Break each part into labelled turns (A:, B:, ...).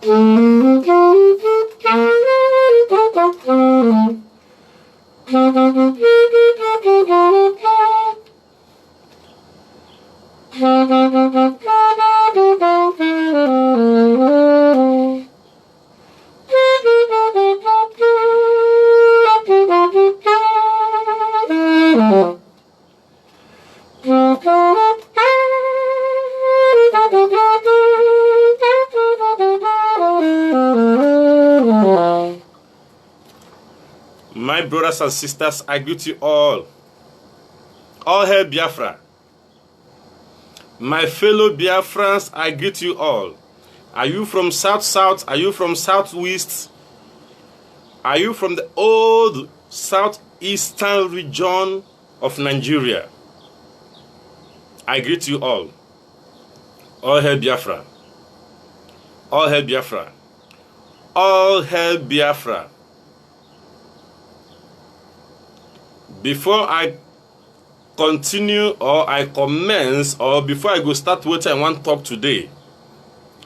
A: My brothers and sisters, I greet you all. All hail Biafra. My fellow Biafrans, I greet you all. Are you from South-South? Are you from Southwest? Are you from the old southeastern region of Nigeria? I greet you all. All hail Biafra. All hail Biafra. All hail Biafra. Before I continue or I commence or before I go start what I want to talk today,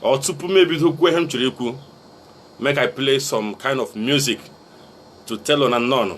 A: or to maybe to make I play some kind of music to tell on and on.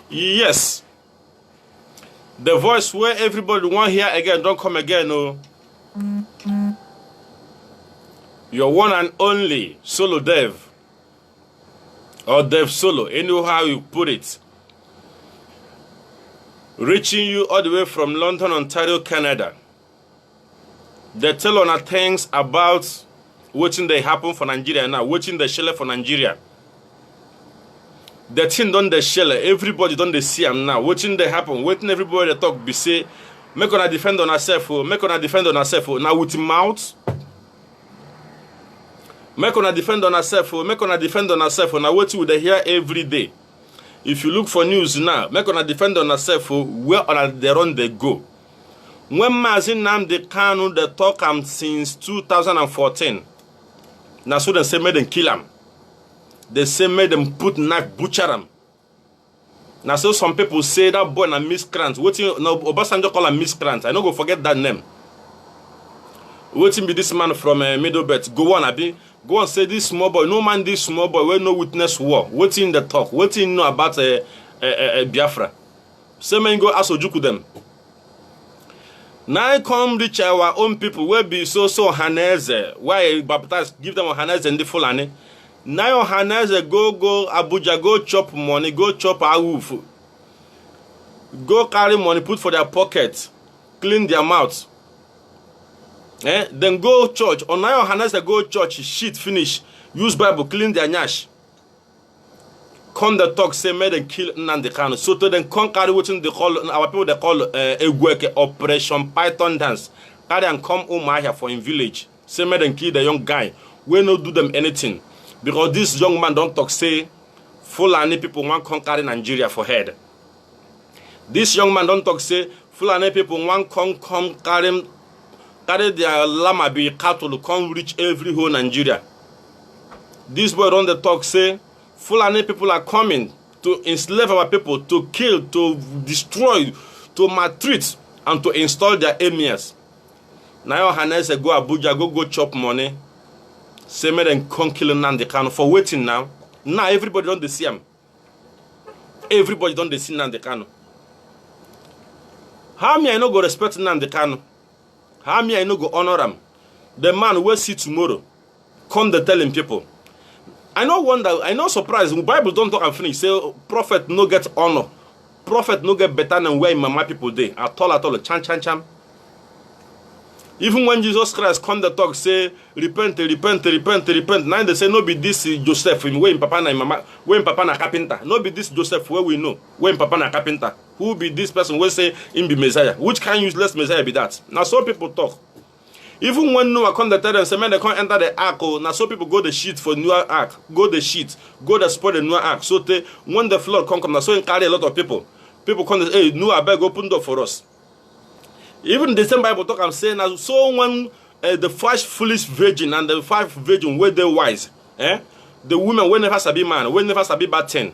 A: Yes, the voice where everybody want hear again, don't come again, no. Your one and only Solo Dev, or Dev Solo, anyhow you put it. Reaching you all the way from London, Ontario, Canada. They tell on things about watching they happen for Nigeria now, watching the shell for Nigeria. The thing done the shell, everybody done the see am now. Watching they happen, waiting everybody they talk be say, make on a defend on herself, make on a defend on herself. Now with him mouth, make on a defend on herself, make on a defend on herself. Now what you they hear every day. If you look for news now, make on a defend on herself, where on they run they go. When Mazin Nnamdi Kanu they talk am since 2014. Now so they say made them kill him. They say made them put knife butcher him. Now so some people say that boy a miscreant. What you no Obasanjo call a miscreant. I no go forget that name. Waiting be this man from Middlebelt. Go on, Abi. Go on, say this small boy. No man, this small boy. We no witness war. Waiting the talk. Waiting know about Biafra. Say man go ask Ojuku them. Now come reach our own people. We be so Haneze. Why baptize? Give them a Haneze and Ndi Fulani. Now Haneze go Abuja, go chop money, go chop awoof. Go carry money, put for their pocket, clean their mouth. Then go church. On now Haneze go church, shit finish. Use Bible, clean their nyash. Come the talk, say made and kill Nnamdi Kanu. So to then come carry what they call our people they call a Operation Python dance. Carry and come home here for in village. Say made and kill the young guy. We no do them anything. Because this young man don't talk say Fulani people want conquer Nigeria for head. This young man don't talk say Fulani people want come carry their llama be cattle come reach every whole Nigeria. This boy don't the talk say Fulani people are coming to enslave our people, to kill, to destroy, to maltreat, and to install their emirs. Now Hannes go Abuja, go chop money. Say me then come kill Nnamdi Kanu for waiting now. Now everybody don't see him. Everybody don't see Nnamdi Kanu. How me I no go respect Nnamdi Kanu? How me I no go honor him? The man will see tomorrow. Come the telling people. I no wonder, I no surprise. The Bible don't talk and finish. Say prophet no get honor. Prophet no get better than where my people dey. At all. Chan. Even when Jesus Christ come the talk, say, repent. Now they say, no be this Joseph, where in Papa na Mama, where in Papa na carpenter. No be this Joseph, where we know, where in Papa na carpenter. Who be this person, will say, him be Messiah. Which kind useless Messiah be that? Now so people talk. Even when Noah come the tell and say, man, they can't enter the ark, oh, now so people go the sheet for Noah ark, go the sheet, go the spoil the Noah ark. So when the flood come, now so it carry a lot of people. People come and say, hey, Noah, beg, open door for us. Even the same Bible talk, I'm saying, now, so when the 5 foolish virgin and the 5 virgin were they wise, the women will never sabi man, will never sabi bad 10.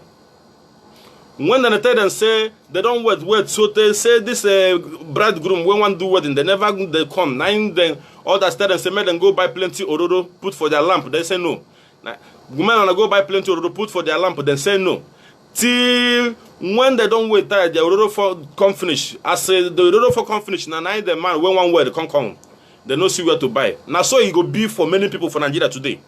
A: When they tell them say they don't wait, so they say this bridegroom when one do wedding, they never they come. Nine then others tell them say make them go buy plenty ororo, put for their lamp. They say no. Women wanna go buy plenty ororo, put for their lamp. Then say no. Till when they don't wait, the ororo for come finish. I say the ororo for come finish. Now the man when one word come, they no see where to buy. Now so it go be for many people for Nigeria today.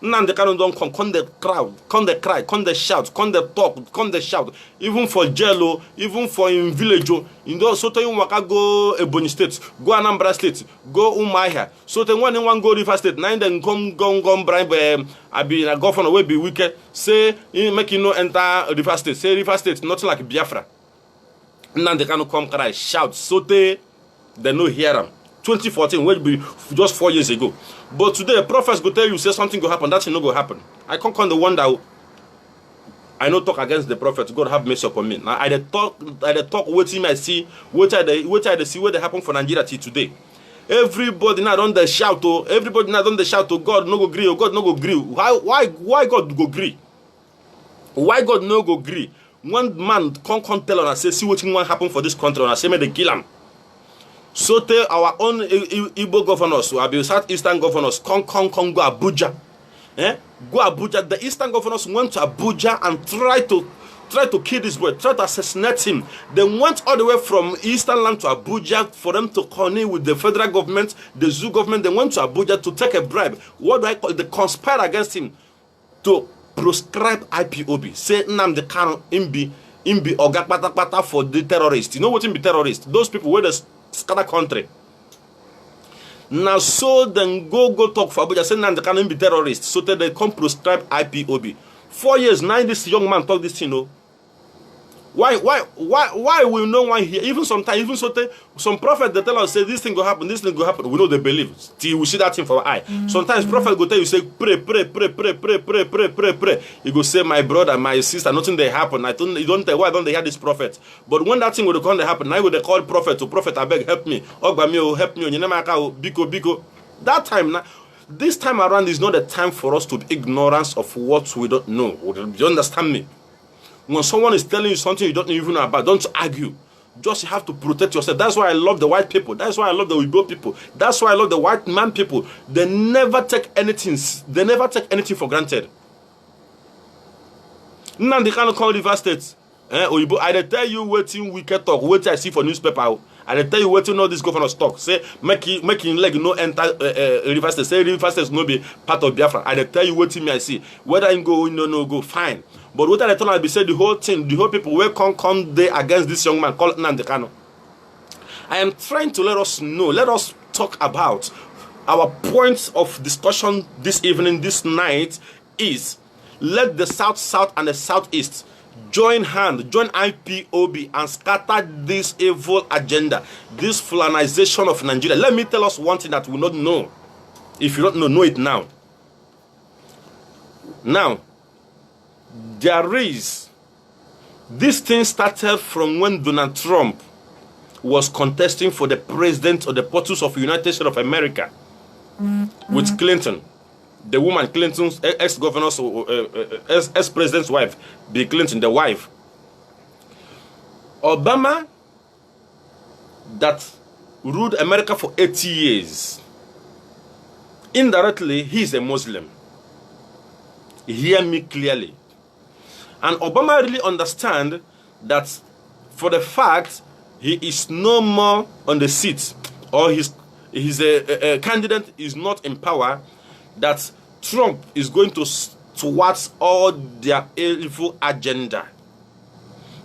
A: Nnamdi Kanu don't come the crowd, come the cry, come the shout, come the talk, come the shout. Even for Jello, even for in village, in those so you waka go Ebonyi State, go Anambra State, go Umuahia. So then when one go River State, nine then come bribe I be a governor will be wicked. Say make you no enter River State. Say River State, nothing like Biafra. Nnamdi Kanu come cry, shout, so they no hear them. 2014 will be just 4 years ago. But today, prophets go tell you, say something will happen, that thing no go happen. I can't come the wonder. I no talk against the prophet. God have mercy upon me. Now I talk what I see, what I see, what they happen for Nigeria till today. Everybody now on the shout, oh, everybody now on the shout, oh, God no go agree, oh, God no go agree. Why God go agree? Why God no go agree? One man can't tell us, say, see what will happen for this country, and I say, may they kill him. So tell our own Igbo governors, or the Southeastern governors, come go Abuja. Go Abuja. The Eastern governors went to Abuja and try to kill this boy, try to assassinate him. They went all the way from Eastern land to Abuja for them to connect with the federal government, the zoo government. They went to Abuja to take a bribe. What do I call it? They conspire against him to proscribe IPOB. Say Nnamdi Kanu imbi oga pata for the terrorists. You know what be terrorists? Those people where the scatter country. Now so then go talk for Abuja, say Nnamdi Kanu be terrorist. So that they come proscribe IPOB. 4 years now this young man talk this, you know. Why we no one here? Even sometimes, even so some prophet they tell us say this thing go happen, this thing go happen. We know they believe. Till we see that thing for our eye. Sometimes prophet go tell you say pray. You go say my brother, my sister, nothing they happen. You don't tell why don't they hear this prophet? But when that thing will come to happen, now they call prophet to prophet. I beg help me. Ogba help me. Biko. That time now. This time around is not the time for us to be ignorant of what we don't know. Do you understand me? When someone is telling you something you don't even know about, don't argue. Just have to protect yourself. That's why I love the white people. That's why I love the Igbo people. That's why I love the white man people. They never take anything. They never take anything for granted. Now they cannot call River State. Oyibo, I tell you waiting wicked talk. Wait I see for newspaper. I tell you waiting all these governors talk. Say making leg no enter River State. Say River State no be part of Biafra. I tell you waiting me I see. Whether I go no go fine. But what I told I be said the whole thing, the whole people will come there against this young man called Nnamdi Kanu. I am trying to let us know, let us talk about our point of discussion this evening, this night is let the South and the Southeast join IPOB and scatter this evil agenda, this Fulanization of Nigeria. Let me tell us one thing that we not know. If you don't know it now. Now, there is, this thing started from when Donald Trump was contesting for the president or the portals of the United States of America with Clinton. The woman Clinton's ex-governor's, ex-president's wife, Bill Clinton, the wife. Obama, that ruled America for 80 years. Indirectly, he is a Muslim. Hear me clearly. And Obama really understands that for the fact he is no more on the seat, or his candidate is not in power, that Trump is going towards all their evil agenda.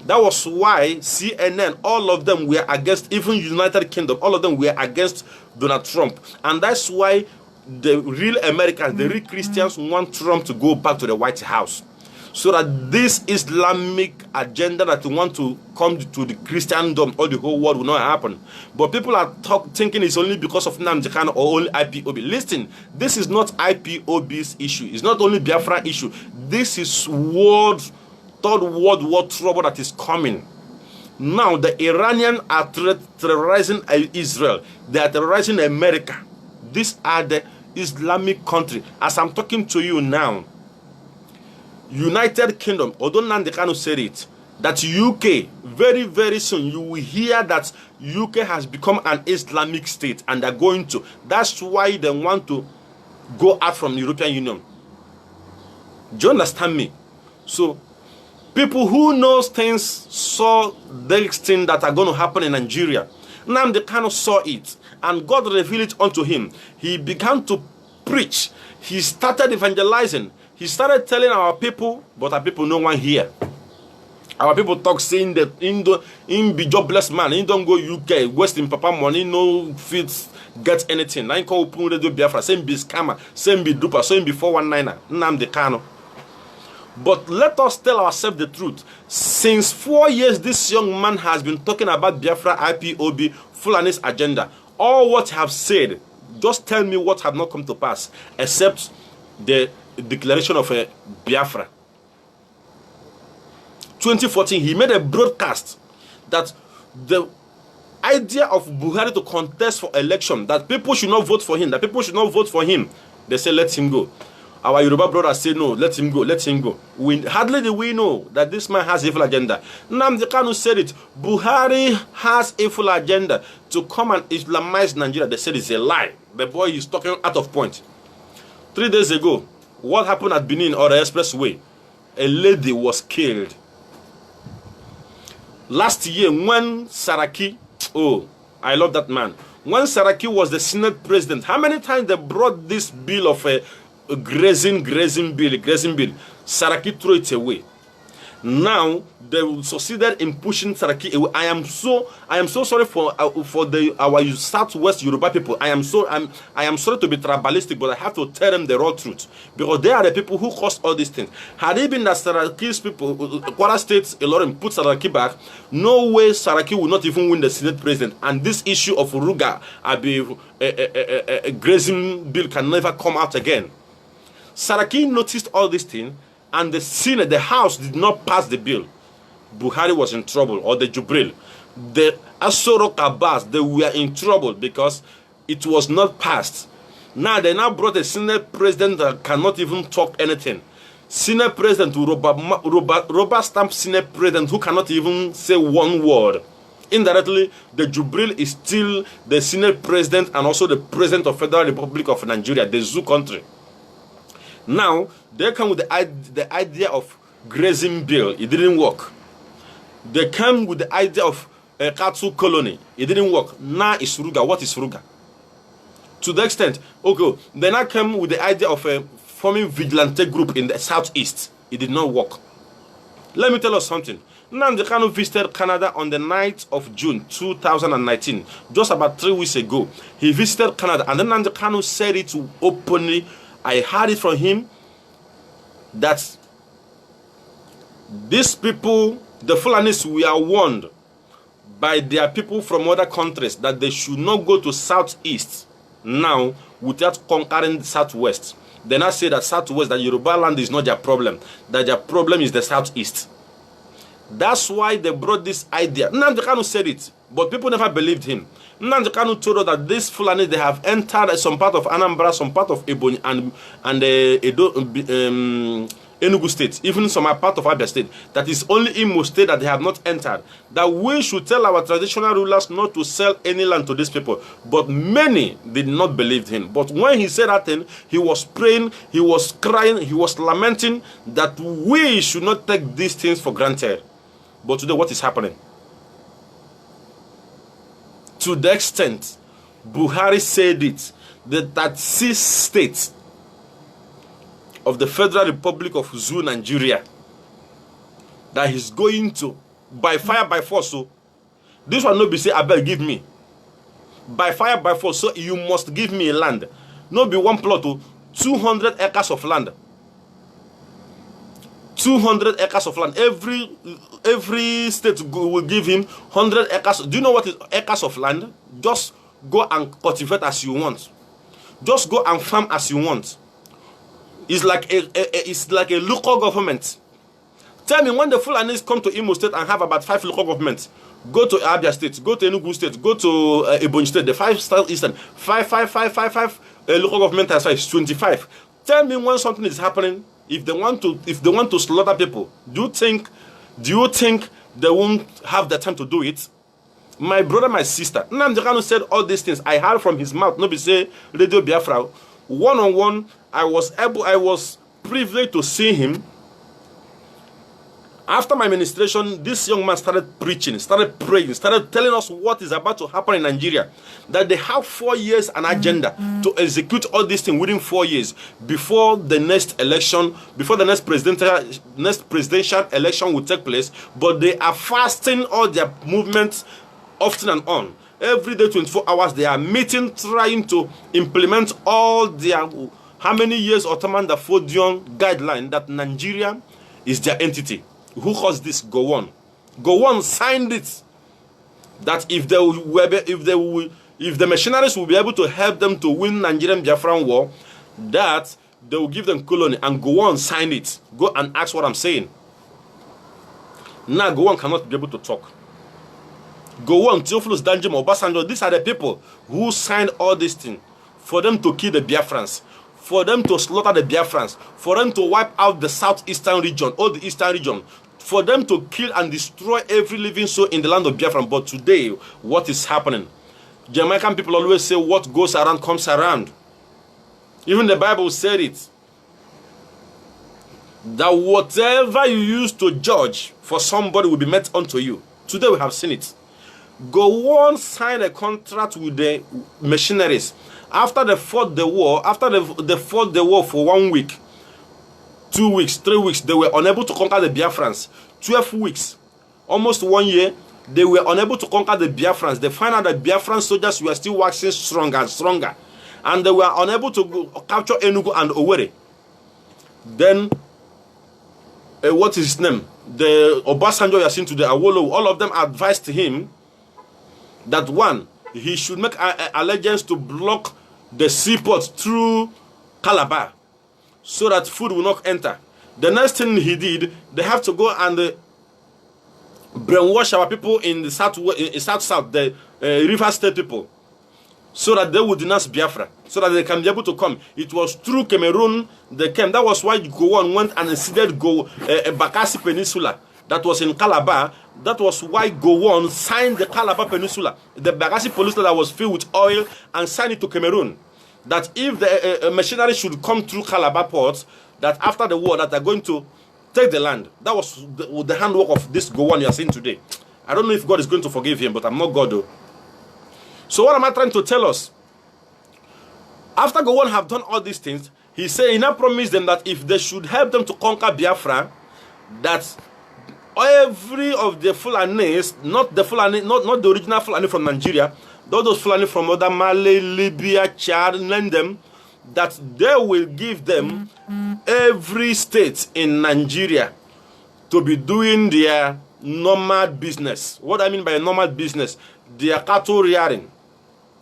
A: That was why CNN, all of them were against, even United Kingdom, all of them were against Donald Trump. And that's why the real Americans, the real Christians want Trump to go back to the White House. So that this Islamic agenda that we want to come to the Christendom or the whole world will not happen. But people are thinking it's only because of Nnamdi Kanu or only IPOB. Listen, this is not IPOB's issue. It's not only Biafra issue. This is third world war trouble that is coming. Now the Iranians are terrorizing Israel. They are terrorizing America. These are the Islamic countries. As I'm talking to you now, United Kingdom, although Nnamdi Kanu said it, that UK, very, very soon, you will hear that UK has become an Islamic state, and they're going to. That's why they want to go out from the European Union. Do you understand me? So, people who knows things saw these things that are going to happen in Nigeria. Nnamdi Kanu saw it, and God revealed it unto him. He began to preach. He started evangelizing. He started telling our people, but our people no one here. Our people talk saying that in be jobless man, he don't go UK, wasting papa money, no fit get anything. I call open radio Biafra, same be scammer, same be duper, same be 419er. Nnamdi Kanu. But let us tell ourselves the truth. Since 4 years, this young man has been talking about Biafra, IPOB, Fulani's agenda. All what I have said, just tell me what have not come to pass, except the declaration of a Biafra. 2014, he made a broadcast that the idea of Buhari to contest for election, that people should not vote for him, they say let him go. Our Yoruba brothers say no, let him go, let him go. Hardly do we know that this man has evil agenda. Nnamdi Kanu said it. Buhari has evil agenda to come and Islamize Nigeria. They said it's a lie. The boy is talking out of point. 3 days ago, what happened at Benin or the expressway? A lady was killed. Last year, when Saraki, oh, I love that man. When Saraki was the Senate president, how many times they brought this bill of a grazing bill? Saraki threw it away. Now they succeeded in pushing Saraki away. I am so sorry for our Southwest Yoruba people. I am sorry to be tribalistic, but I have to tell them the raw truth, because they are the people who caused all these things. Had it been that Saraki's people, Kwara State, Ilorin put Saraki back, no way Saraki will not even win the Senate president. And this issue of Ruga, a grazing bill, can never come out again. Saraki noticed all these things, and the Senate, the House, did not pass the bill. Buhari was in trouble, or the Jubril. The Asorok Abbas, they were in trouble because it was not passed. Now they brought a Senate president that cannot even talk anything. Senate president, rubber stamp Senate president who cannot even say one word. Indirectly, the Jubril is still the Senate president and also the president of Federal Republic of Nigeria, the zoo country. Now, they come with the idea of grazing bill. It didn't work. They came with the idea of a cattle colony. It didn't work. Now it's Ruga. What is Ruga? To the extent, okay, they now came with the idea of a forming vigilante group in the southeast. It did not work. Let me tell you something. Nnamdi Kanu visited Canada on the 9th of June 2019, just about 3 weeks ago. He visited Canada, and then Nnamdi Kanu said it openly. I heard it from him that these people, the Fulanis, we are warned by their people from other countries that they should not go to southeast now without conquering the southwest. They now say that southwest, that Yoruba land is not their problem, that their problem is the southeast. That's why they brought this idea. Nnamdi Kanu said it, but people never believed him. Nnamdi Kanu told us that these Fulani, they have entered some part of Anambra, some part of Ebonyi, and Enugu State, even some are part of Abia State. That is only Imo State that they have not entered. That we should tell our traditional rulers not to sell any land to these people. But many did not believe him. But when he said that thing, he was praying, he was crying, he was lamenting that we should not take these things for granted. But today, what is happening? To the extent Buhari said it, that 6 states of the Federal Republic of Zoo, Nigeria, that he's going to, by fire, by force, so this one no be say, Abel, give me. By fire, by force, so you must give me a land. No be one plot, 200 acres of land. 200 acres of land. Every state will give him 100 acres. Do you know what is acres of land? Just go and cultivate as you want. Just go and farm as you want. It's like a local government. Tell me, when the Fulanis come to Imo State and have about 5 local governments, go to Abia State, go to Enugu State, go to Ebonyi State, the 5 southeastern, 5 local government as 5 is 25. Tell me when something is happening, if they want to slaughter people, do you think they won't have the time to do it? My brother, my sister, Nnamdi Kanu said all these things. I heard from his mouth. Nobody say Radio Biafra. One-on-one, I was privileged to see him. After my ministration, this young man started preaching, started praying, started telling us what is about to happen in Nigeria. That they have 4 years an agenda to execute all these things within 4 years before the next election, before the next presidential election will take place. But they are fasting all their movements often and on. Every day, 24 hours, they are meeting, trying to implement all their, how many years Ottoman the Fodion guideline that Nigeria is their entity. Who caused this? Gowon. Gowon signed it. That if the missionaries will be able to help them to win Nigerian Biafran war, that they will give them colony. And Gowon signed it. Go and ask what I'm saying. Now Gowon cannot be able to talk. Gowon, Theophilus Danjuma, Obasanjo, these are the people who signed all these things for them to kill the Biafrans, for them to slaughter the Biafrans, for them to wipe out the southeastern region, all the eastern region, for them to kill and destroy every living soul in the land of Biafra. But today, what is happening? Jamaican people always say, what goes around comes around. Even the Bible said it. That whatever you use to judge for somebody will be met unto you. Today we have seen it. Gowon signed a contract with the missionaries. After they fought the war, they fought the war for 1 week, 2 weeks, 3 weeks, they were unable to conquer the Biafrans. 12 weeks, almost 1 year, they were unable to conquer the Biafrans. They found out that Biafran soldiers were still waxing stronger and stronger. And they were unable to capture Enugu and Owerri. Then, what is his name? The Obasanjo you are seeing today, Awolowo, all of them advised him that one, he should make allegiance to block the seaports through Calabar so that food will not enter. The next thing he did, they have to go and brainwash our people in the south, the River State people, so that they would denounce Biafra, so that they can be able to come. It was through Cameroon they came. That was why Gowon went and invaded Bakassi Peninsula. That was in Calabar. That was why Gowon signed the Calabar Peninsula, the Bakassi Peninsula that was filled with oil, and signed it to Cameroon. That if the machinery should come through Calabar ports, that after the war, that they're going to take the land. That was the handwork of this Gowon you are seeing today. I don't know if God is going to forgive him, but I'm not God though. So what am I trying to tell us? After Gowon have done all these things, he said, he now promised them that if they should help them to conquer Biafra, that every of the Fulanis, not the Fulani, not the original Fulani from Nigeria, those Fulani from other Mali, Libya, Chad, lend them, that they will give them every state in Nigeria to be doing their normal business. What I mean by normal business, their cattle rearing.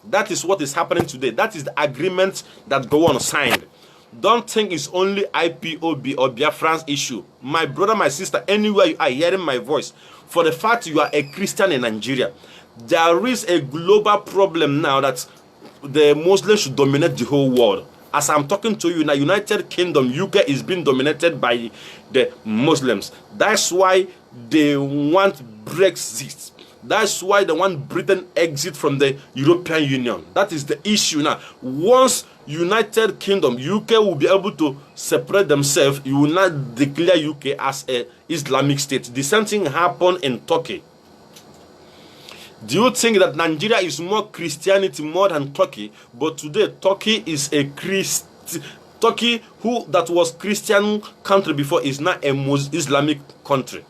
A: That is what is happening today. That is the agreement that Gowon signed. Don't think it's only IPOB or Biafran's issue. My brother, my sister, anywhere you are hearing my voice, for the fact you are a Christian in Nigeria, there is a global problem now that the Muslims should dominate the whole world. As I'm talking to you now, United Kingdom, UK is being dominated by the Muslims. That's why they want Brexit. That's why they want Britain exit from the European Union. That is the issue now. Once United Kingdom, UK will be able to separate themselves, you will not declare UK as an Islamic state. The same thing happened in Turkey. Do you think that Nigeria is more Christianity more than Turkey? But today, Turkey is a Turkey that was Christian country before is now a Islamic country.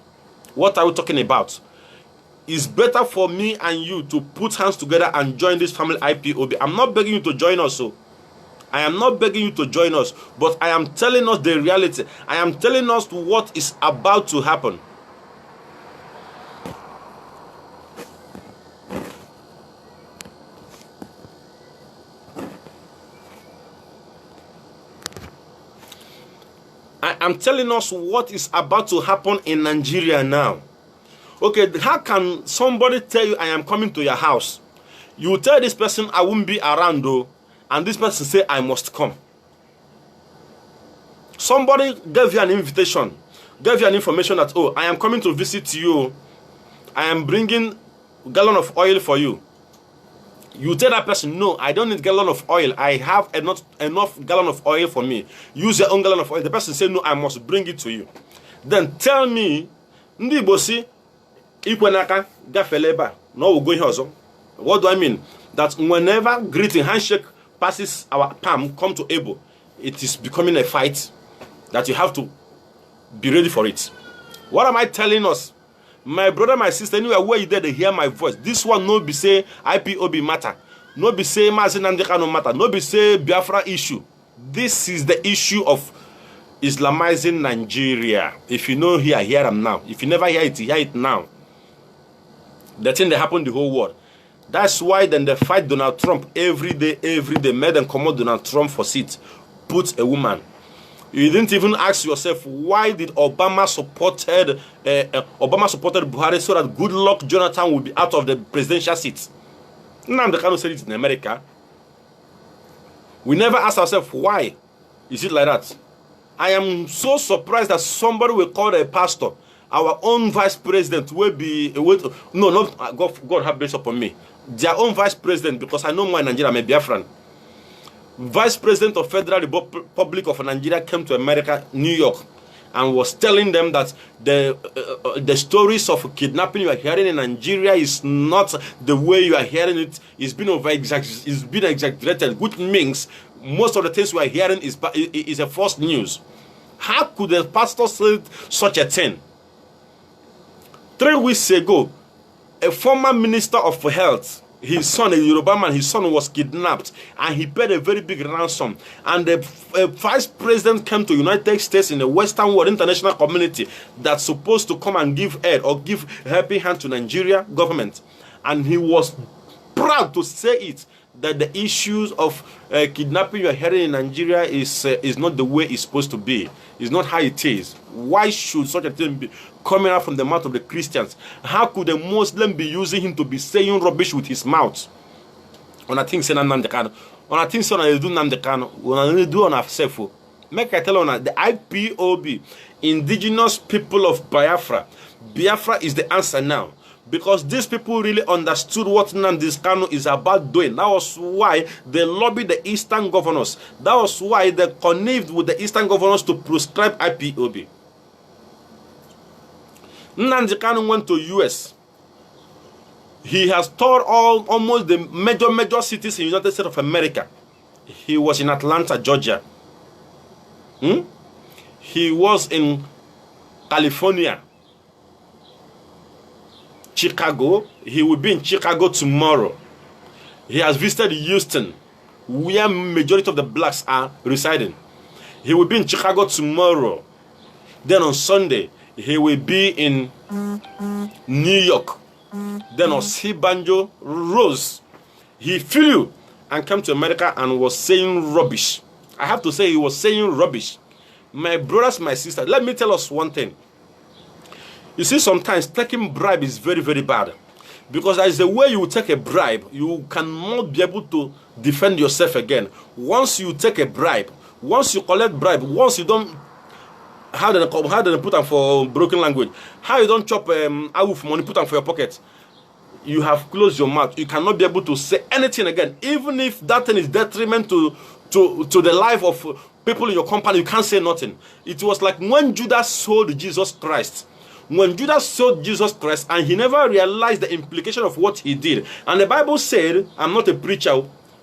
A: What are we talking about? It's better for me and you to put hands together and join this family IPOB. I'm not begging you to join us, so I am not begging you to join us, but I am telling us the reality. I am telling us what is about to happen. I'm telling us what is about to happen in Nigeria now. Okay, how can somebody tell you I am coming to your house? You tell this person I won't be around though, and this person say I must come. Somebody gave you an invitation, gave you an information that, oh, I am coming to visit you. I am bringing a gallon of oil for you. You tell that person, no, I don't need a gallon of oil. I have enough gallon of oil for me. Use your own gallon of oil. The person say, no, I must bring it to you. Then tell me, Ndi Bosi, Ikwenaka, Gafeleba, no, we'll go here also. What do I mean? That whenever greeting, handshake passes our palm, come to able, it is becoming a fight that you have to be ready for it. What am I telling us? My brother, my sister, anywhere where you there, they hear my voice. This one no be say IPOB matter. No be say Ndi Fulani matter. No be say Biafra issue. This is the issue of Islamizing Nigeria. If you know here, hear them now. If you never hear it now. The thing that happened the whole world. That's why then they fight Donald Trump every day, made them come out Donald Trump for seat. Put a woman. You didn't even ask yourself, why did Obama supported Buhari so that good luck Jonathan will be out of the presidential seat? Nnamdi Kanu said it in America. We never ask ourselves, why is it like that? I am so surprised that somebody will call a pastor, our own vice president will be, no, not God have mercy upon me. Their own vice president, because I know more in Nigeria, I'm a Biafran. Vice President of Federal Republic of Nigeria came to America, New York, and was telling them that the stories of kidnapping you are hearing in Nigeria is not the way you are hearing it. It's been exaggerated, which means most of the things we are hearing is a false news. How could the pastor say such a thing? 3 weeks ago, a former minister of health, his son, a Yoruba man, his son was kidnapped and he paid a very big ransom. And the vice president came to United States in the Western world, international community, that's supposed to come and give aid or give a helping hand to Nigeria government. And he was proud to say it, that the issues of kidnapping you are hearing in Nigeria is not the way it's supposed to be. It's not how it is. Why should such a thing be coming out from the mouth of the Christians? How could a Muslim be using him to be saying rubbish with his mouth? On a thing say Nnamdi Kanu. On a thing say on a do Nnamdi Kanu. On a do on ourselves. Make I tell on the IPOB, indigenous people of Biafra. Biafra is the answer now. Because these people really understood what Nnamdi Kanu is about doing. That was why they lobbied the Eastern governors. That was why they connived with the Eastern governors to proscribe IPOB. Nnamdi Kanu went to US. He has toured almost the major cities in the United States of America. He was in Atlanta, Georgia. He was in California. Chicago. He will be in Chicago tomorrow. He has visited Houston, where majority of the blacks are residing. He will be in Chicago tomorrow. Then on Sunday, he will be in New York. Then Osibanjo rose. He flew and came to America and was saying rubbish. I have to say he was saying rubbish. My brothers, my sisters, let me tell us one thing. You see, sometimes taking bribe is very, very bad. Because there is a way you take a bribe, you cannot be able to defend yourself again. Once you take a bribe, once you collect bribe, once you don't, how do they put them for broken language? How you don't chop awoof money, put them for your pocket? You have closed your mouth. You cannot be able to say anything again. Even if that thing is detriment to the life of people in your company, you can't say nothing. It was like when Judas sold Jesus Christ. When Judas sold Jesus Christ and he never realized the implication of what he did. And the Bible said, I'm not a preacher,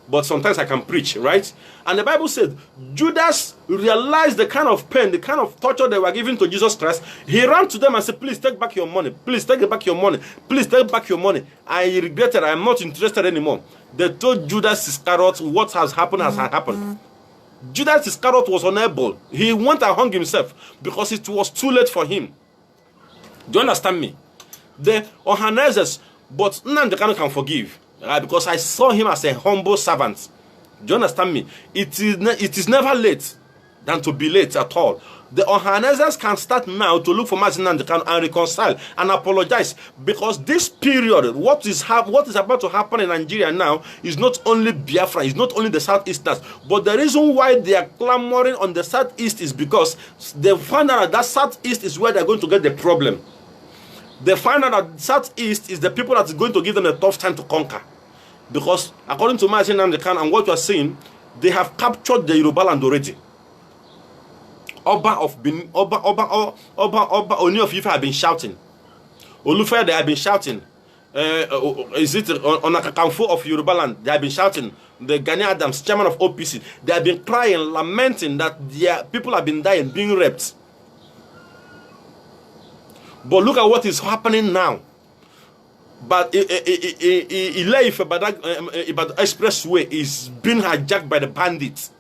A: but sometimes I can preach, right? And the Bible said, Judas realized the kind of pain, the kind of torture they were giving to Jesus Christ. He ran to them and said, please take back your money. Please take back your money. Please take back your money. I regret it. I am not interested anymore. They told Judas Iscariot, what has happened has happened. Judas Iscariot was unable. He went and hung himself because it was too late for him. Do you understand me? The Ohanezes, but Nnamdi Kanu can forgive. Because I saw him as a humble servant. Do you understand me? It is never late than to be late at all. The Ohanezes can start now to look for Mazi Nnamdi Kanu and reconcile and apologize. Because this period, what is about to happen in Nigeria now is not only Biafra, it's not only the Southeasters. But the reason why they are clamoring on the Southeast is because they find out that Southeast is where they're going to get the problem. They find out that Southeast is the people that is going to give them a tough time to conquer. Because according to Mazi Nnamdi Kanu and what you are saying, they have captured the Yoruba land already. Oba Oni of Ife have been shouting. Olufe, they have been shouting. Is it Onakakamfo of Yoruba land? They have been shouting. The Gani Adams, chairman of OPC, they have been crying, lamenting that their people have been dying, being raped. But look at what is happening now. But Ibadan Expressway is being hijacked by the bandits.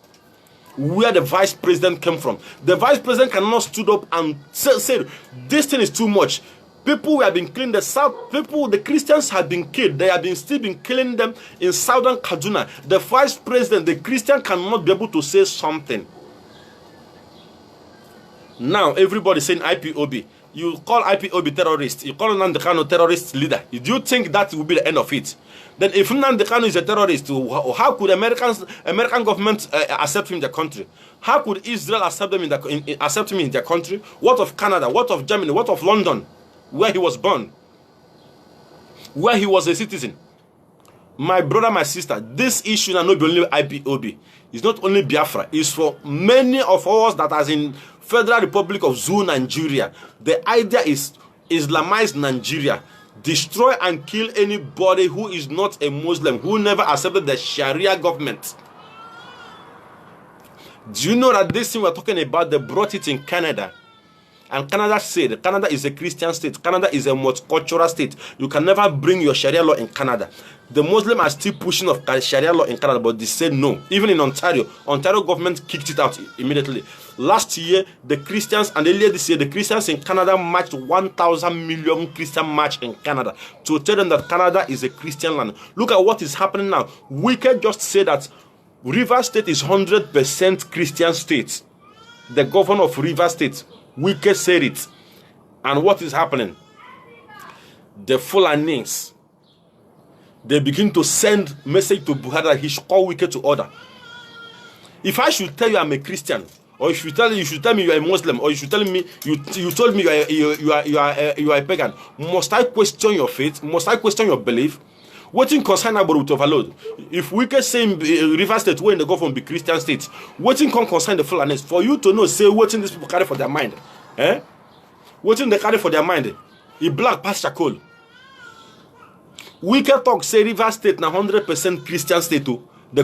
A: Where the vice president came from. The vice president cannot stood up and said, this thing is too much. People have been killing the Christians have been killed. They have still been killing them in southern Kaduna. The vice president, the Christian cannot be able to say something. Now everybody saying IPOB. You call IPOB terrorist. You call Nnamdi Kanu terrorist leader. Do you think that will be the end of it? Then if Nnamdi Kanu is a terrorist, how could American government accept him in their country? How could Israel accept him in their country? What of Canada? What of Germany? What of London, where he was born? Where he was a citizen? My brother, my sister, this issue is not only IPOB. It's not only Biafra. It's for many of us that are in Federal Republic of Zoo, Nigeria. The idea is Islamize Nigeria. Destroy and kill anybody who is not a Muslim, who never accepted the Sharia government. Do you know that this thing we're talking about, they brought it in Canada? And Canada said, Canada is a Christian state. Canada is a multicultural state. You can never bring your Sharia law in Canada. The Muslims are still pushing of Sharia law in Canada, but they said no. Even in Ontario government kicked it out immediately. Last year, the Christians, and earlier this year, the Christians in Canada marched 1,000 million Christian march in Canada to tell them that Canada is a Christian land. Look at what is happening now. Wike just said that Rivers State is 100% Christian state. The governor of Rivers State, Wike said it. And what is happening? The Fulanis, they begin to send message to Buhari that he should call Wike to order. If I should tell you I'm a Christian, or you should tell me you are a Muslim, or you should tell me you told me you are a pagan, must I question your faith? Must I question your belief? Waiting concern about to overload. If we can say River State when they go from the Christian states, waiting can concern the Fulanis for you to know, say waiting these people carry for their mind. Waiting they carry for their mind. A black pastor call. We can talk say River State na 100% Christian state too. They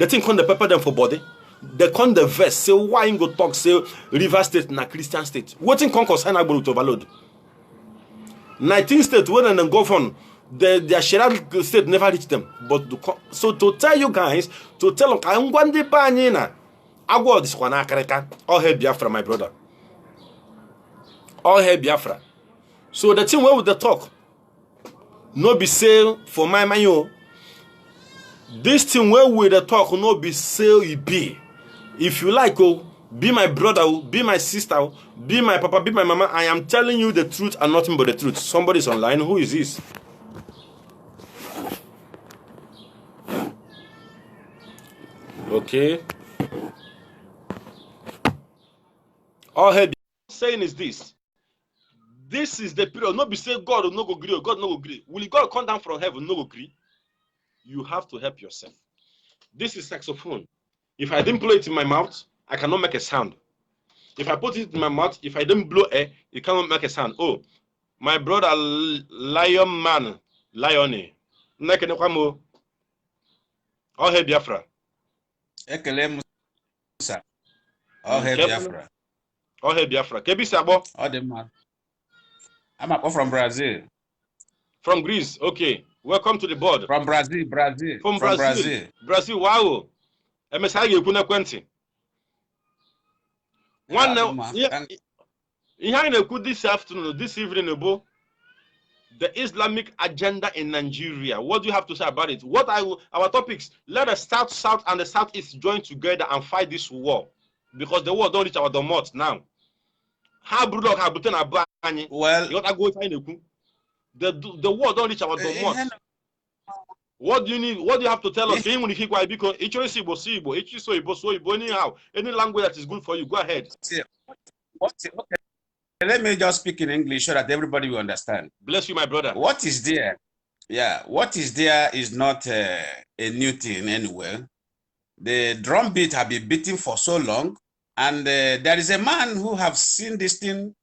A: think on the pepper them for body. They come the verse say why you go talk say River State na Christian state. Waiting can concern about to overload. 19 states when they go from their Sharia state never reached them. But so to tell you guys, to tell them, I'm going to buy Nina. I go this one. All hail Biafra, my brother. All hail Biafra. So the thing where with the talk, no be sale for my man. This thing where with the talk, no be sale. It be. If you like, oh, be my brother, be my sister, be my papa, be my mama. I am telling you the truth and nothing but the truth. Somebody's online. Who is this? Okay. All head saying is this. This is the period. Not be say God will not go agree. God no go agree. Will God come down from heaven? No go agree. You have to help yourself. This is saxophone. If I didn't blow it in my mouth, I cannot make a sound. If I put it in my mouth, if I didn't blow air, it cannot make a sound. Oh, my brother, lion man, lion. All head Biafra.
B: Ekele Musa. All hail Biafra.
A: All head Biafra. Kebi Sabo.
B: All the man. I'm up from Brazil.
A: From Greece. Okay. Welcome to the board.
B: From Brazil.
A: From Brazil. Brazil. Wow. MSI Yekuna Quentin. One now. This afternoon, this evening, the Islamic agenda in Nigeria. What do you have to say about it? What are our topics? Let the South and the Southeast join together and fight this war. Because the war don't reach our domot now. Well, the war don't reach our domot. What do you need? What do you have to tell us? Any language that is good for you, go ahead.
B: Let me just speak in English so that everybody will understand.
A: Bless you, my brother.
B: What is there? Yeah, what is there is not a new thing anywhere. The drum beat have been beating for so long, and there is a man who have seen this thing,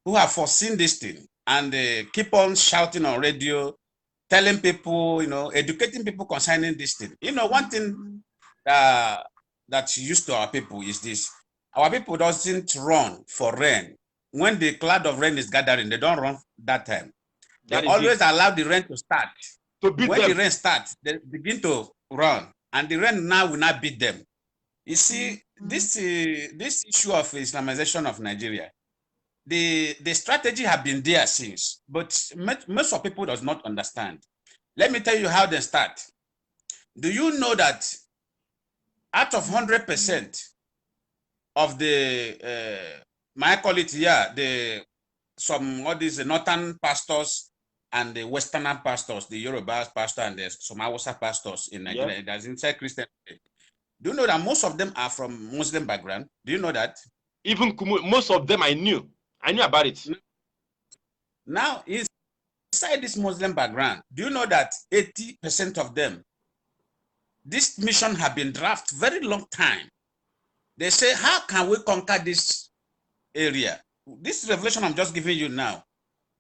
B: who have foreseen this thing, and keep on shouting on radio, telling people, educating people concerning this thing. One thing that's used to our people is this: our people doesn't run for rain. When the cloud of rain is gathering, they don't run that time. They always allow the rain to start. When the rain starts, they begin to run, and the rain now will not beat them. You see, this issue of Islamization of Nigeria, the strategy have been there since, but most of people does not understand. Let me tell you how they start. Do you know that out of 100% of the I call it all these northern pastors and the western pastors, the Yoruba pastor and the some Hausa pastors in Nigeria, that's inside Christian. Do you know that most of them are from Muslim background? Do you know that?
A: Even most of them I knew about it.
B: Now, inside this Muslim background, do you know that 80% of them, this mission have been drafted very long time. They say, how can we conquer this area? This revelation I'm just giving you now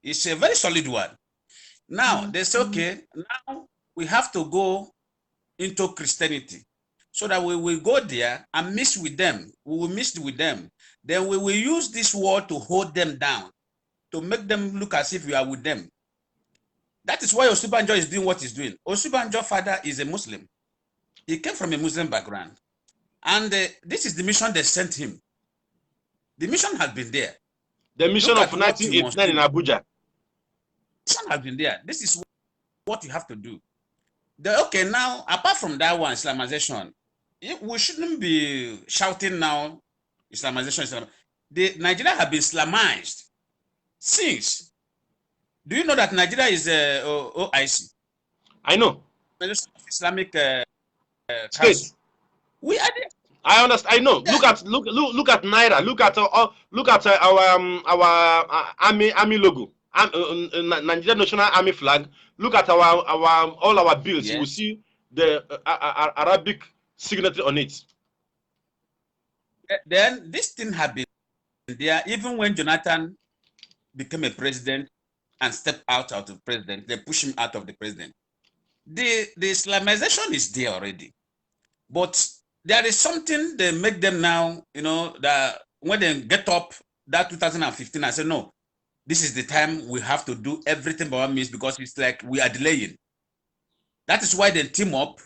B: is a very solid one. Now they say, okay, now we have to go into Christianity so that we will go there and mix with them. We will mix with them. Then we will use this word to hold them down, to make them look as if we are with them. That is why Osubanjo is doing what he's doing. Osubanjo's father is a Muslim. He came from a Muslim background. And this is the mission they sent him. The mission has been there.
A: The mission of 1989 in Abuja.
B: The mission has been there. This is what you have to do. Okay, now, apart from that one, Islamization, we shouldn't be shouting now, Islamization. Nigeria have been Islamized since. Do you know that Nigeria is OIC?
A: I know.
B: Islamic
A: State.
B: We are there.
A: I understand. I know. Yeah. Look at Naira. Look at our army logo. Nigerian National Army flag. Look at all our bills. Yes. You will see the Arabic signature on it.
B: Then this thing had been there even when Jonathan became a president and stepped out of the president. They push him out of the president. The Islamization is there already, but there is something they make them now, that when they get up that 2015, I said, no, this is the time we have to do everything by our means because it's like we are delaying. That is why they team up,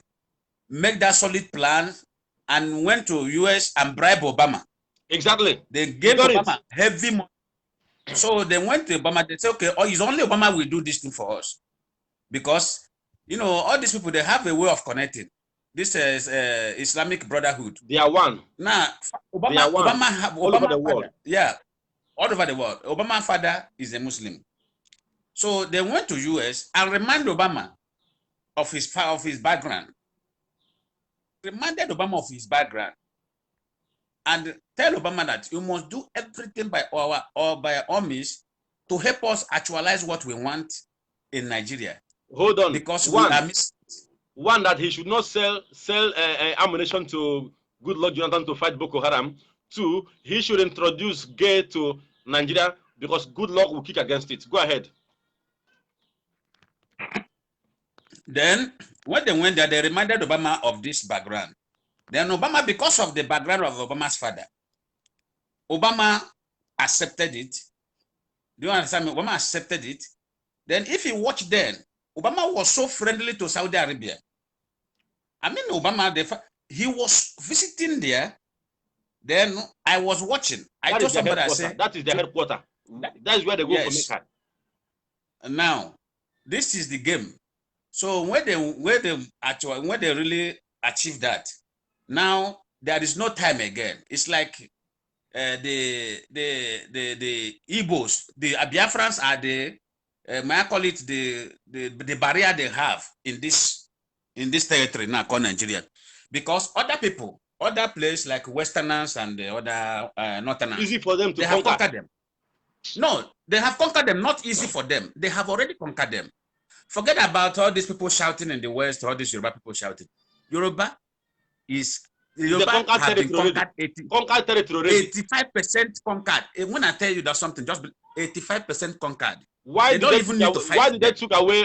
B: make that solid plan, and went to US and bribe Obama.
A: Exactly.
B: They gave Obama heavy money. So they went to Obama, they said, okay, it's only Obama will do this thing for us. Because, all these people, they have a way of connecting. This is Islamic Brotherhood.
A: They are one.
B: Now, Obama
A: all over the world.
B: Yeah, all over the world. Obama's father is a Muslim. So they went to US and reminded Obama of his background. reminded Obama of his background and tell Obama that you must do everything by all means to help us actualize what we want in Nigeria.
A: Hold on.
B: Because we are
A: one that he should not sell ammunition to Goodluck Jonathan to fight Boko Haram. 2, he should introduce gay to Nigeria because Goodluck will kick against it. Go ahead.
B: Then when they went there, they reminded Obama of this background. Then Obama, because of the background of Obama's father, Obama accepted it. Do you understand me? Obama accepted it. Then if you watch then, Obama was so friendly to Saudi Arabia. I mean, Obama, he was visiting there. Then I was watching. I told somebody, I said,
A: that is the headquarters. That is where they go for Mecca.
B: Now, this is the game. So when they really achieve that, now there is no time again. It's like the Igbos, the Biafrans are the may I call it the barrier they have in this territory now called Nigeria, because other people, other places like Westerners and the other Northerners,
A: easy for them to
B: have conquered them. No, they have conquered them. Not easy for them. They have already conquered them. Forget about all these people shouting in the West, all these Yoruba people shouting. Yoruba have been conquered 85% conquered. When I tell you that something, just 85% conquered.
A: Why did they took away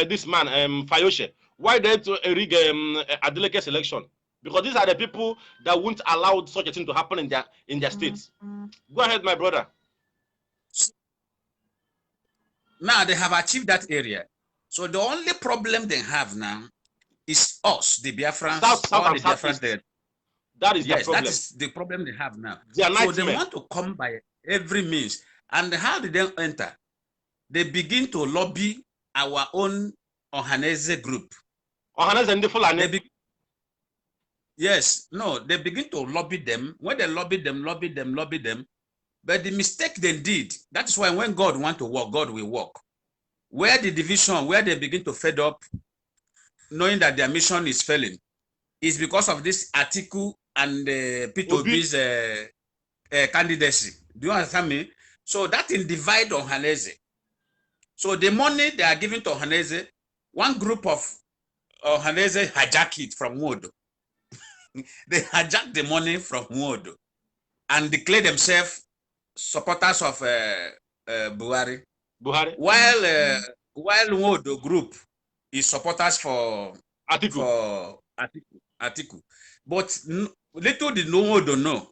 A: this man, Fayoshe? Why did they rig a delegate election? Because these are the people that won't allow such a thing to happen in their states. Go ahead, my brother.
B: Now they have achieved that area. So the only problem they have now is us, the Biafrans,
A: That is the problem.
B: That is the problem they have now. So they want to come by every means. And how did they enter? They begin to lobby our own Ohanese group.
A: Ohanese Ndi Fulani.
B: Yes, no, they begin to lobby them. When they lobby them. But the mistake they did, that is why when God wants to work, God will work. Where the division, where they begin to fed up, knowing that their mission is failing, is because of this article and P2B's candidacy. Do you understand me? So that in divide Ohanese. So the money they are giving to Ohanese, one group of Ohanese hijack it from Wood. They hijack the money from Wood and declare themselves supporters of Buhari. While Wood group is supporters for Atiku. But little did Wood know,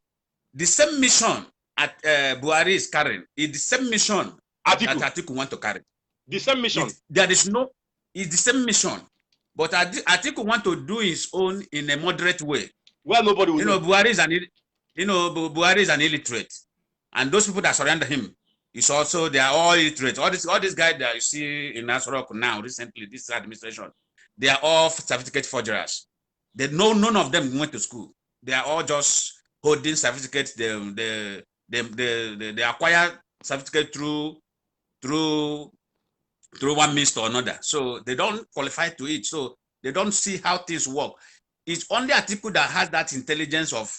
B: the same mission at Buhari is carrying is the same mission that Atiku want to carry.
A: The same mission.
B: It's the same mission. But Atiku want to do his own in a moderate way.
A: Well, nobody will know.
B: Buhari is an illiterate. And those people that surrender him is also, they are all illiterate. All these guys that you see in Nasrok now, recently, this administration, they are all certificate forgers. None of them went to school. They are all just holding certificates. They acquire certificate through one means or another. So they don't qualify to it. So they don't see how things work. It's only Atiku that has that intelligence of,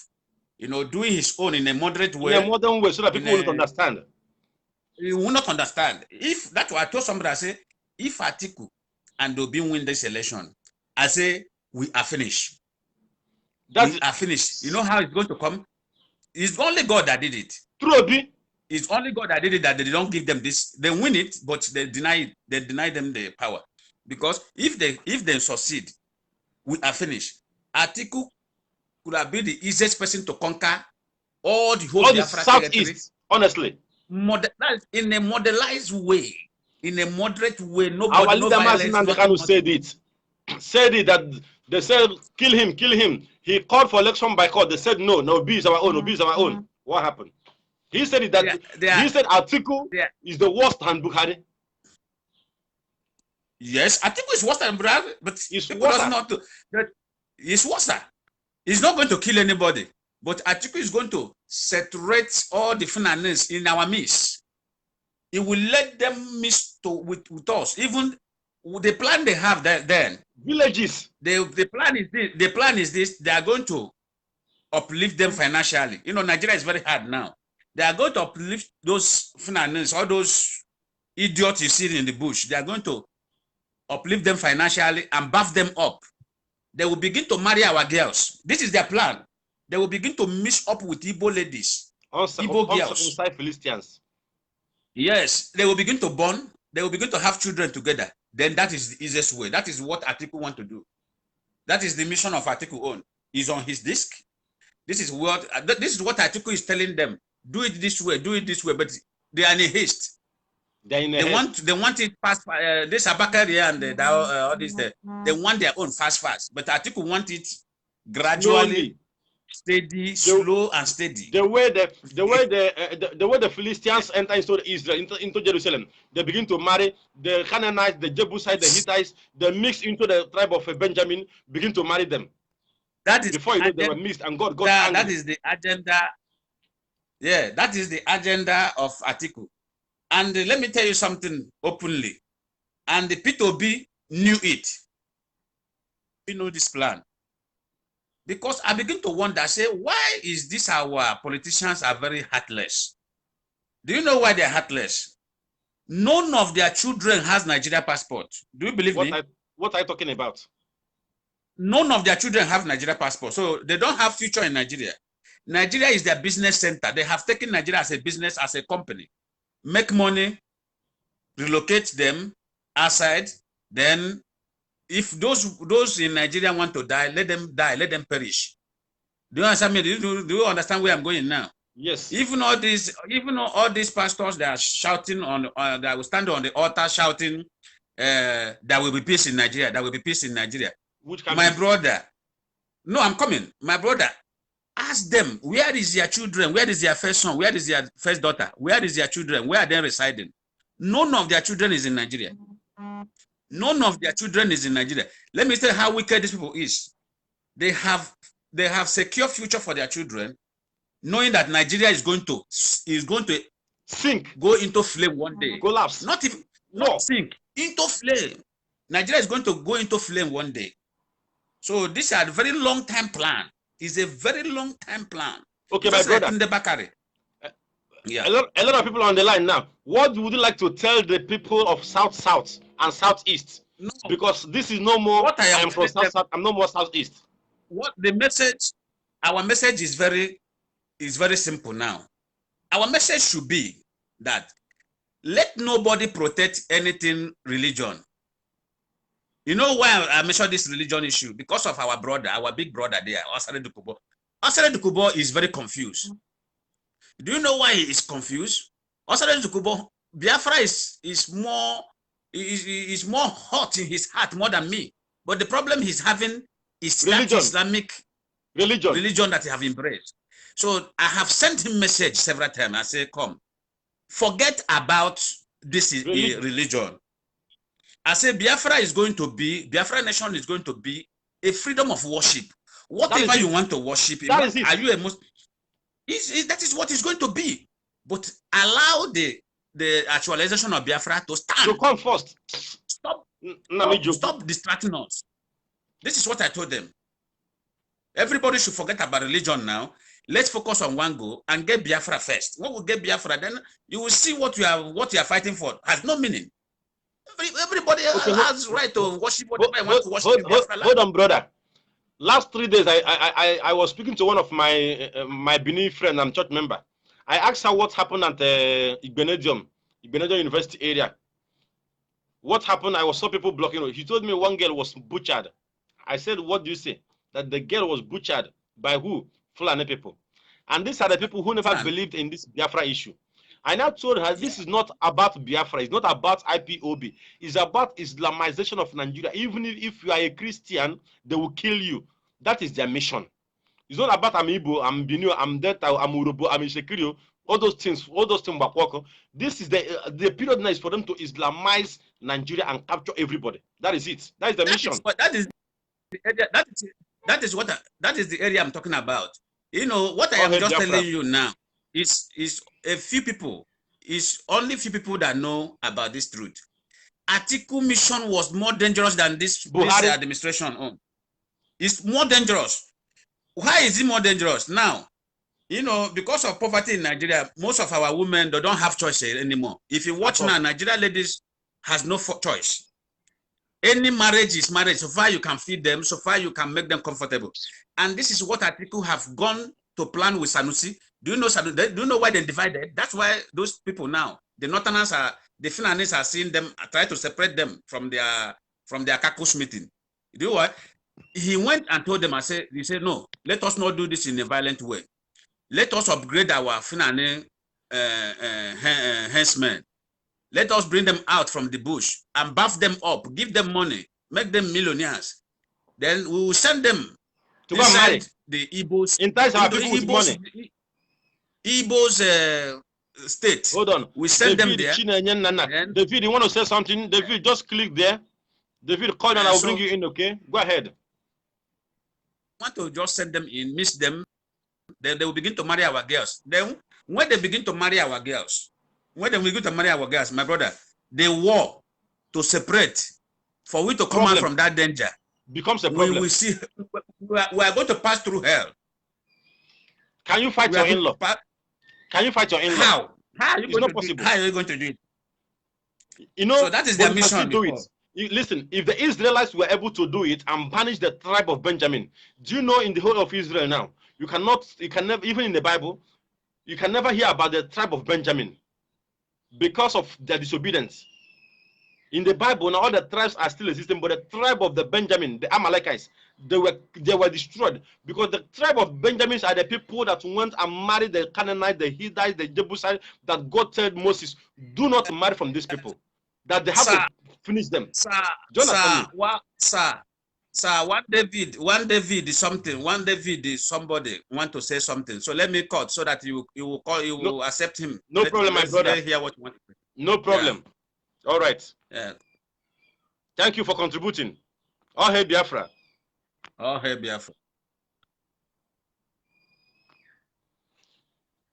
B: doing his own in a moderate way.
A: In a modern way, so that people will understand.
B: You will not understand. If that's what I told somebody, I say, if Atiku and Obi win this election, I say, we are finished. We are finished. You know how it's going to come? It's only God that did it.
A: True, Obi.
B: It's only God that did it, that they don't give them this. They win it, but they deny it. They deny them the power. Because if they succeed, we are finished. Atiku could have been the easiest person to conquer all the whole Biafra
A: Southeast, honestly.
B: In a modelized way, in a moderate way. Nobody,
A: our leader Ndi Fulani said it. Said it that they said kill him. He called for election by court. They said no, Obi is our own. Obi is our own. What happened? He said it that he said Atiku is the worst than Buhari.
B: Yes, Atiku is worse than Buhari, but
A: it's worse.
B: It's worse. He's not going to kill anybody, but Atiku is going to saturate all the finance in our midst. He will let them mix with us. Even the plan they have then,
A: Villages.
B: The plan is this. The plan is this. They are going to uplift them financially. You know, Nigeria is very hard now. They are going to uplift those finance, all those idiots you see in the bush. They are going to uplift them financially and buff them up. They will begin to marry our girls. This is their plan. They will begin to mix up with Igbo ladies, Igbo girls.
A: Inside Philistines.
B: Yes, they will begin to bond. They will begin to have children together. Then that is the easiest way. That is what Atiku want to do. That is the mission of Atiku own. He's on his disc. This is what Atiku is telling them. Do it this way. Do it this way. But they are in a haste. They want it fast. This Abakari and all this. They want their own fast. But Atiku want it gradually, steady, slow and steady.
A: The way the Philistines enter into Israel, into Jerusalem, they begin to marry the Canaanites, the Jebusites, the Hittites. They mix into the tribe of Benjamin, begin to marry them.
B: That is
A: before you know they were mixed, and God
B: that is the agenda. Yeah, that is the agenda of Atiku. And let me tell you something openly. And the P2B knew it. We know this plan. Because I begin to wonder, say, why is this our politicians are very heartless? Do you know why they're heartless? None of their children has Nigeria passport. Do you believe me?
A: What are you talking about?
B: None of their children have Nigeria passport. So they don't have future in Nigeria. Nigeria is their business center. They have taken Nigeria as a business, as a company. Make money, relocate them outside, then if those in Nigeria want to die, let them die, let them perish. Do you understand me? Do you understand where I'm going now?
A: Yes.
B: Even all these pastors that are shouting that will stand on the altar shouting, there will be peace in Nigeria. There will be peace in Nigeria. My brother, no, I'm coming. My brother, ask them, where is their children? Where is their first son? Where is their first daughter? Where is their children? Where are they residing? None of their children is in Nigeria. None of their children is in Nigeria. Let me tell you how wicked these people is. They have secure future for their children, knowing that Nigeria is going to
A: sink,
B: go into flame one day.
A: Collapse.
B: Not sink, into flame. Nigeria is going to go into flame one day. So this is a very long time plan. It's a very long time plan.
A: Okay, just my brother.
B: Yeah.
A: A lot of people on the line now. What would you like to tell the people of South and Southeast?
B: No.
A: Because this is no more.
B: What I am
A: from South. I'm no more Southeast.
B: What the message? Our message is very simple now. Our message should be that let nobody protect anything religion. You know why I mentioned this religion issue? Because of our brother, our big brother there, Osare Dukubo. Osare Dukubo is very confused. Do you know why he is confused? Osare Dukubo, Biafra is more hot in his heart more than me. But the problem he's having is that Islamic religion that he have embraced. So I have sent him message several times. I say, come, forget about this religion. I say Biafra nation is going to be a freedom of worship. Whatever you want to worship, are you a Muslim? That is what it's going to be. But allow the actualization of Biafra to stand.
A: To come first.
B: Stop distracting us. This is what I told them. Everybody should forget about religion now. Let's focus on one goal and get Biafra first. When we get Biafra, then you will see what you are fighting for has no meaning. Everybody has right to worship whatever I want to worship.
A: Hold on, brother. Last 3 days, I was speaking to one of my Benin friend and church member. I asked her what happened at Igbenedium University area. What happened? I saw people blocking. He told me one girl was butchered. I said, what do you say? That the girl was butchered by who? Fulani people. And these are the people who never believed in this Biafra issue. I now told her this is not about Biafra. It's not about IPOB. It's about Islamization of Nigeria. Even if you are a Christian, they will kill you. That is their mission. It's not about I'm Igbo, I'm Benio, I'm Delta, I'm Urobo, I'm Ishekirio. All those things. This is the period now is for them to Islamize Nigeria and capture everybody. That is it. That is the mission.
B: That is the area I'm talking about. You know what I am just telling you now is a few people. It's only few people that know about this truth. Atiku mission was more dangerous than this administration. It's more dangerous. Why is it more dangerous? Now, you know, because of poverty in Nigeria, most of our women, they don't have choice anymore. If you watch now, Nigeria ladies has no choice. Any marriage is marriage. So far you can feed them, so far you can make them comfortable. And this is what Atiku have gone to plan with Sanusi. Do you know Sanusi? Do you know why they divided? That's why those people now, the Northerners are, the Fulanis are seeing them, try to separate them from their caucus meeting. You know what? He went and told them, he said, no, let us not do this in a violent way. Let us upgrade our Fulani henchmen. Let us bring them out from the bush and buff them up, give them money, make them millionaires. Then we will send them to inside the Igbos.
A: Entice our people with money.
B: Igbo's state.
A: Hold on.
B: We send them there.
A: David, you want to say something? David, just click there. David, call and I'll bring you in, okay? Go ahead.
B: I want to just send them in, miss them. Then they will begin to marry our girls. Then when they begin to marry our girls, my brother, the war to separate, for we to come out from that danger,
A: becomes a problem.
B: We see, we are going to pass through hell.
A: Can you fight your in-law? Can you fight your in-law?
B: How? How are you
A: it's
B: going
A: not
B: to
A: possible.
B: How are you going to do it?
A: You know,
B: so that is their mission.
A: Do it. Listen, if the Israelites were able to do it and banish the tribe of Benjamin, do you know in the whole of Israel now, you can never, even in the Bible, you can never hear about the tribe of Benjamin because of their disobedience. In the Bible, now all the tribes are still existing, but the tribe of the Benjamin, the Amalekites, they were destroyed because the tribe of Benjamins are the people that went and married the Canaanites, the Hittites, the Jebusites, that God told Moses, do not marry from these people, that they have to finish them.
B: Sir, one David is something. One David is somebody want to say something. So let me cut so that you will accept him.
A: No problem, my brother.
B: Hear what you want.
A: No problem. Yeah. All right.
B: Yeah.
A: Thank you for contributing. All hail Biafra.
B: All hail Biafra.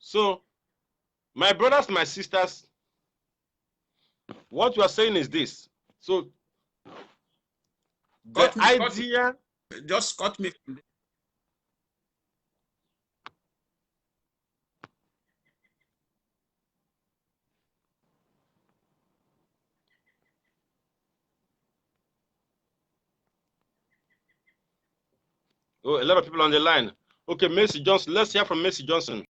A: So, my brothers, my sisters, what you are saying is this. So, the idea...
B: Just cut me from
A: Oh, a lot of people on the line. Okay, Mercy Johnson. Let's hear from Mercy Johnson.